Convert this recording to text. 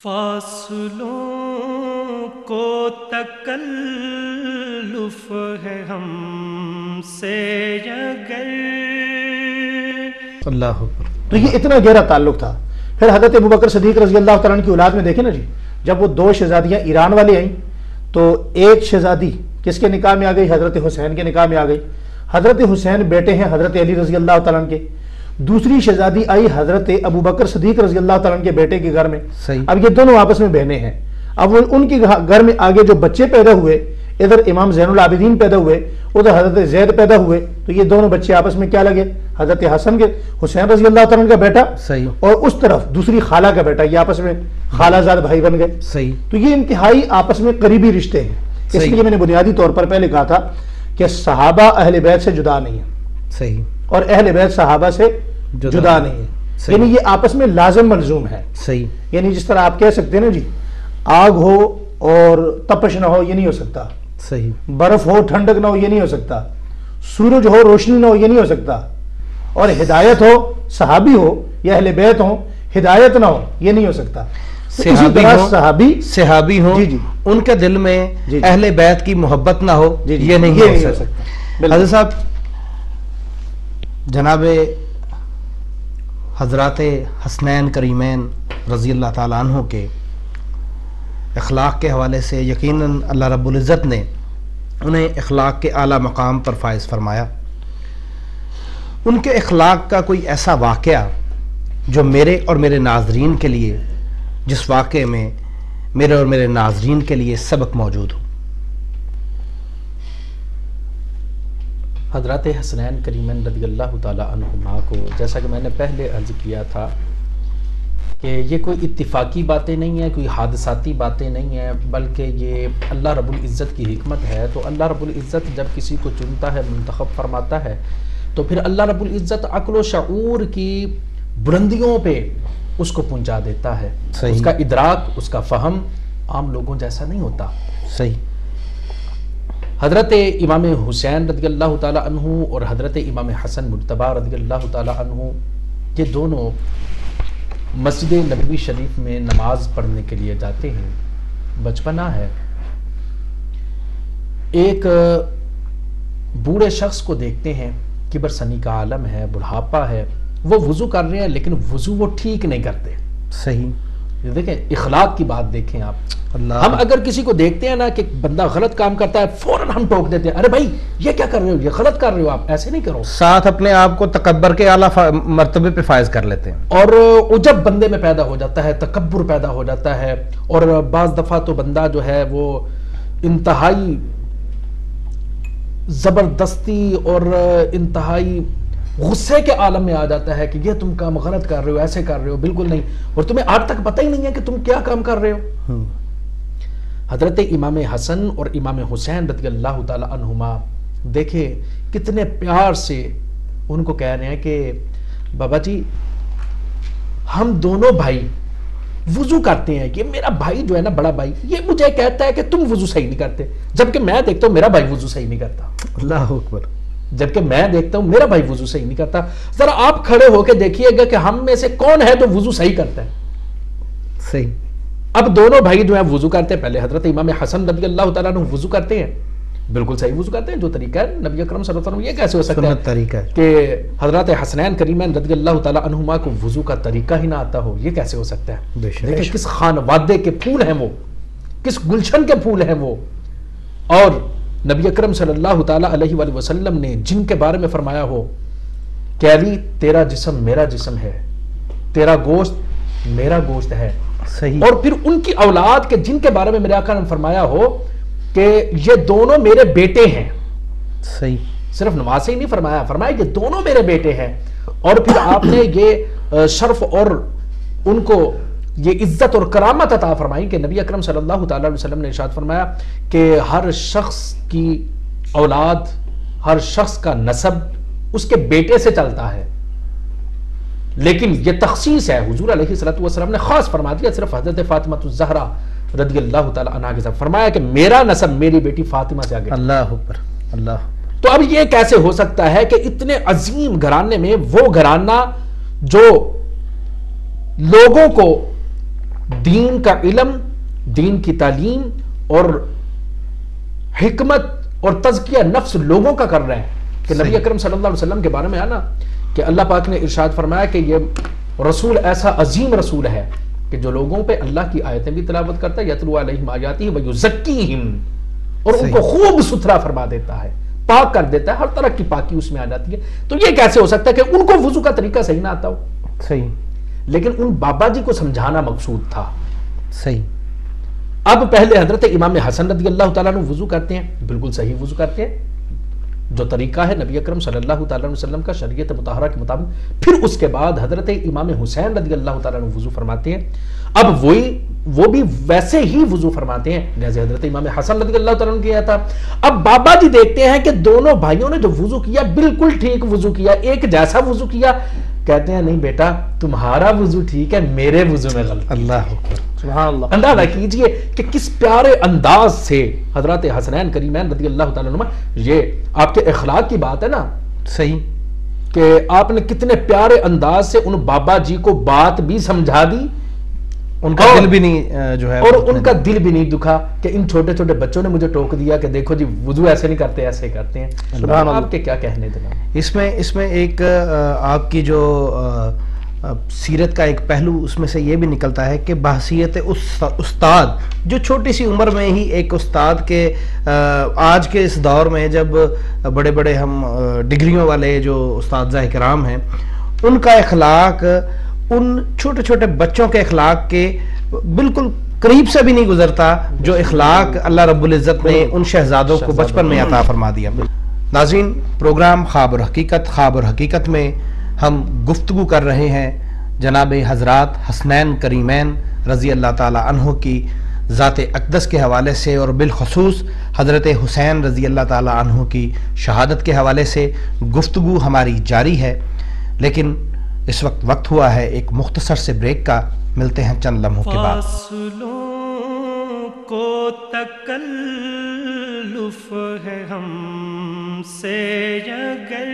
فاصلوں کو تکلف ہے ہم سے اگر اللہ اکبر۔ تو یہ اتنا گہرا تعلق تھا۔ پھر حضرت ابوبکر صدیق رضی اللہ تعالیٰ عنہ کی اولاد میں دیکھیں نا جی، جب وہ دو شہزادیاں ایران والی آئیں تو ایک شہزادی کس کے نکاح میں آ گئی؟ حضرت حسین کے نکاح میں آ گئی۔ حضرت حسین بیٹے ہیں حضرت علی رضی اللہ تعالیٰ عنہ کے۔ دوسری شہزادی آئی حضرت ابوبکر صدیق رضی اللہ تعالیٰ عنہ کے بیٹے کے گھر میں۔ صحیح۔ اب یہ دونوں آپس میں بہنیں ہیں۔ اب ان کے گھر میں آگے جو بچے پیدا ہوئے، ادھر امام زین العابدین پیدا ہوئے، ادھر حضرت زید پیدا ہوئے، تو یہ دونوں بچے آپس میں کیا لگے؟ حضرت حسن کے حسین رضی اللہ تعالیٰ عنہ کا بیٹا، صحیح، اور اس طرف دوسری خالہ کا بیٹا، یہ آپس میں خالہ زاد بھائی بن گئے۔ صحیح۔ تو یہ انتہائی آپس میں قریبی رشتے ہیں۔ اس صحیح۔ لیے میں نے بنیادی طور پر پہلے کہا تھا کہ صحابہ اہل بیت سے جدا نہیں ہیں، صحیح، اور اہل بیت صحابہ سے جدا نہیں ہے، صحیح۔ یعنی یہ آپس میں لازم ملزوم ہے۔ صحیح، یعنی جس طرح آپ کہہ سکتے ہیں نا جی، آگ ہو اور تپش نہ ہو، یہ نہیں ہو سکتا۔ صحیح، برف ہو ٹھنڈک نہ ہو، یہ نہیں ہو سکتا۔ سورج ہو روشنی نہ ہو، یہ نہیں ہو سکتا۔ اور ہدایت ہو، صحابی ہو یا اہل بیت ہو، ہدایت نہ ہو، یہ نہیں ہو سکتا۔ صحابی ہوں، جی جی، ان کے دل میں جی جی، اہل بیت کی محبت نہ ہو، جی جی، یہ نہیں ہو سکتا۔ بالکل۔ حضرت صاحب، جناب حضرات حسنین کریمین رضی اللہ تعالیٰ عنہ کے اخلاق کے حوالے سے یقیناً اللہ رب العزت نے انہیں اخلاق کے اعلیٰ مقام پر فائز فرمایا۔ ان کے اخلاق کا کوئی ایسا واقعہ جو میرے اور میرے ناظرین کے لیے، جس واقعے میں میرے اور میرے ناظرین کے لیے سبق موجود ہو؟ حضرات حسنین کریمین رضی اللہ تعالیٰ عنہما کو، جیسا کہ میں نے پہلے عرض کیا تھا کہ یہ کوئی اتفاقی باتیں نہیں ہیں، کوئی حادثاتی باتیں نہیں ہیں، بلکہ یہ اللہ رب العزت کی حکمت ہے۔ تو اللہ رب العزت جب کسی کو چنتا ہے، منتخب فرماتا ہے، تو پھر اللہ رب العزت عقل و شعور کی بلندیوں پہ اس کو پہنچا دیتا ہے۔ صحیح۔ اس کا ادراک، اس کا فہم عام لوگوں جیسا نہیں ہوتا۔ صحیح۔ حضرت امام حسین رضی اللہ تعالیٰ عنہ اور حضرت امام حسن مجتبی رضی اللہ تعالیٰ عنہ، یہ دونوں مسجد نبوی شریف میں نماز پڑھنے کے لیے جاتے ہیں۔ بچپنا ہے، ایک بوڑھے شخص کو دیکھتے ہیں، کبر سنی کا عالم ہے، بڑھاپا ہے، وہ وضو کر رہے ہیں لیکن وضو وہ ٹھیک نہیں کرتے۔ صحیح۔ دیکھیں اخلاق کی بات دیکھیں آپ۔ اللہ، ہم اگر کسی کو دیکھتے ہیں نا کہ بندہ غلط کام کرتا ہے، فوراً ہم ٹوک دیتے ہیں، ارے بھائی یہ کیا کر رہے ہو، یہ غلط کر رہے ہو، آپ ایسے نہیں کرو۔ ساتھ اپنے آپ کو تکبر کے اعلیٰ مرتبے پہ فائز کر لیتے ہیں، اور عجب بندے میں پیدا ہو جاتا ہے، تکبر پیدا ہو جاتا ہے، اور بعض دفعہ تو بندہ جو ہے وہ انتہائی زبردستی اور انتہائی غصے کے عالم میں آ جاتا ہے کہ یہ تم کام غلط کر رہے ہو، ایسے کر رہے ہو، بالکل نہیں، اور تمہیں آج تک پتہ ہی نہیں ہے کہ تم کیا کام کر رہے ہو۔ حضرت امام حسن اور امام حسین رضی اللہ تعالی عنہما دیکھیں کتنے پیار سے ان کو کہہ رہے ہیں کہ بابا جی ہم دونوں بھائی وضو کرتے ہیں، کہ میرا بھائی جو ہے نا، بڑا بھائی، یہ مجھے کہتا ہے کہ تم وضو صحیح نہیں کرتے، جبکہ میں دیکھتا ہوں میرا بھائی وضو صحیح نہیں کرتا۔ اللہ اکبر۔ جبکہ میں دیکھتا ہوں میرا بھائی وضو صحیح نہیں کرتا۔ ذرا آپ کھڑے ہو کے دیکھیے گا کہ ہم میں سے کون ہے جو وضو صحیح کرتا ہے۔ صحیح۔ اب دونوں بھائی جو ہیں وضو کرتے ہیں، پہلے حضرت امام حسن رضی اللہ تعالیٰ عنہ وضو کرتے ہیں، بالکل صحیح وضو کرتے ہیں، جو طریقہ ہے نبی اکرم صلی اللہ علیہ وسلم، یہ کیسے ہو سکتا سنت ہے طریقہ ہے کہ حضرت حسنین کریمین رضی اللہ تعالیٰ عنہما کو وضو کا طریقہ ہی نہ آتا ہو؟ یہ کیسے ہو سکتا ہے؟ بے شک۔ دیکھیں کس خانوادے کے پھول ہیں وہ، کس گلشن کے پھول ہیں وہ۔ اور نبی اکرم صلی اللہ تعالیٰ علیہ وآلہ وسلم نے جن کے بارے میں فرمایا ہو کہ علی تیرا جسم میرا جسم ہے، تیرا گوشت میرا گوشت ہے، صحیح۔ اور پھر ان کی اولاد کے جن کے بارے میں میرے آقا نے فرمایا ہو کہ یہ دونوں میرے بیٹے ہیں، صحیح۔ صرف نماز سے ہی نہیں فرمایا، فرمایا یہ دونوں میرے بیٹے ہیں، اور پھر آپ نے یہ شرف اور ان کو یہ عزت اور کرامت عطا فرمائی کہ نبی اکرم صلی اللہ تعالی علیہ وسلم نے ارشاد فرمایا کہ ہر شخص کی اولاد، ہر شخص کا نسب اس کے بیٹے سے چلتا ہے، لیکن یہ تخصیص ہے، حضور علیہ السلام نے خاص فرما دیا صرف حضرت فاطمہ الزہرا رضی اللہ تعالی عنہا کے ساتھ، فرمایا کہ میرا نسب میری بیٹی فاطمہ سے آگے۔ اللہ اکبر، اللہ۔ تو اب یہ کیسے ہو سکتا ہے کہ اتنے عظیم گھرانے میں وہ گھرانہ جو لوگوں کو دین کا علم، دین کی تعلیم اور حکمت اور تزکیہ نفس لوگوں کا کر رہے ہیں کہ نبی اکرم صلی اللہ علیہ وسلم کے بارے میں آنا کہ اللہ پاک نے ارشاد فرمایا کہ یہ رسول ایسا عظیم رسول ہے کہ جو لوگوں پہ اللہ کی آیتیں بھی تلاوت کرتا ہے، یتلو علیہم آیاتہ ویزکیہم، اور ان کو خوب ستھرا فرما دیتا ہے، پاک کر دیتا ہے، ہر طرح کی پاکی اس میں آ جاتی ہے. تو یہ کیسے ہو سکتا ہے کہ ان کو وضو کا طریقہ صحیح نہ آتا ہو؟ صحیح. لیکن ان بابا جی کو سمجھانا مقصود تھا. صحیح. اب پہلے حضرت امام حسن رضی اللہ تعالیٰ عنہ وضو کرتے ہیں، بالکل صحیح وضو کرتے ہیں جو طریقہ ہے نبی اکرم صلی اللہ تعالیٰ علیہ وسلم کا شریعت مطہرہ کے مطابق. پھر اس کے بعد حضرت امام حسین رضی اللہ تعالیٰ عنہ وضو فرماتے ہیں. اب وہ بھی ویسے ہی وضو فرماتے ہیں جیسے حضرت امام حسن رضی اللہ تعالیٰ عنہ کیا تھا. اب بابا جی دیکھتے ہیں کہ دونوں بھائیوں نے جو وضو کیا بالکل ٹھیک وضو کیا، ایک جیسا وضو کیا. کہتے ہیں نہیں بیٹا تمہارا وضو ٹھیک ہے، میرے وضو میں غلط. اللہ سبحان اللہ. اندازہ کیجئے کہ کس پیارے انداز سے حضرت حسنین کریمین رضی اللہ تعالیٰ عنہ، یہ آپ کے اخلاق کی بات ہے نا. صحیح. کہ آپ نے کتنے پیارے انداز سے ان بابا جی کو بات بھی سمجھا دی، ان کا دل بھی نہیں جو ہے، اور ان کا دل بھی نہیں دکھا کہ ان چھوٹے چھوٹے بچوں نے مجھے ٹوک دیا کہ دیکھو جی وضو ایسے نہیں کرتے ایسے کرتے ہیں. سبحان اللہ. آپ کے کیا کہنے دلا. اس میں ایک آپ کی جو سیرت کا ایک پہلو اس میں سے یہ بھی نکلتا ہے کہ بحثیت استاد، جو چھوٹی سی عمر میں ہی ایک استاد کے، آج کے اس دور میں جب بڑے بڑے ہم ڈگریوں والے جو اساتذہ کرام ہیں، ان کا اخلاق ان چھوٹے چھوٹے بچوں کے اخلاق کے بالکل قریب سے بھی نہیں گزرتا جو اخلاق اللہ رب العزت نے ان شہزادوں کو بچپن میں عطا فرما دیا. ناظرین، پروگرام خواب اور حقیقت میں ہم گفتگو کر رہے ہیں جناب حضرات حسنین کریمین رضی اللہ تعالی عنہ کی ذات اقدس کے حوالے سے، اور بالخصوص حضرت حسین رضی اللہ تعالی عنہ کی شہادت کے حوالے سے گفتگو ہماری جاری ہے. لیکن اس وقت ہوا ہے ایک مختصر سے بریک کا. ملتے ہیں چند لمحوں کے بعد. فاصلوں کو تکلف ہے ہم سے اگر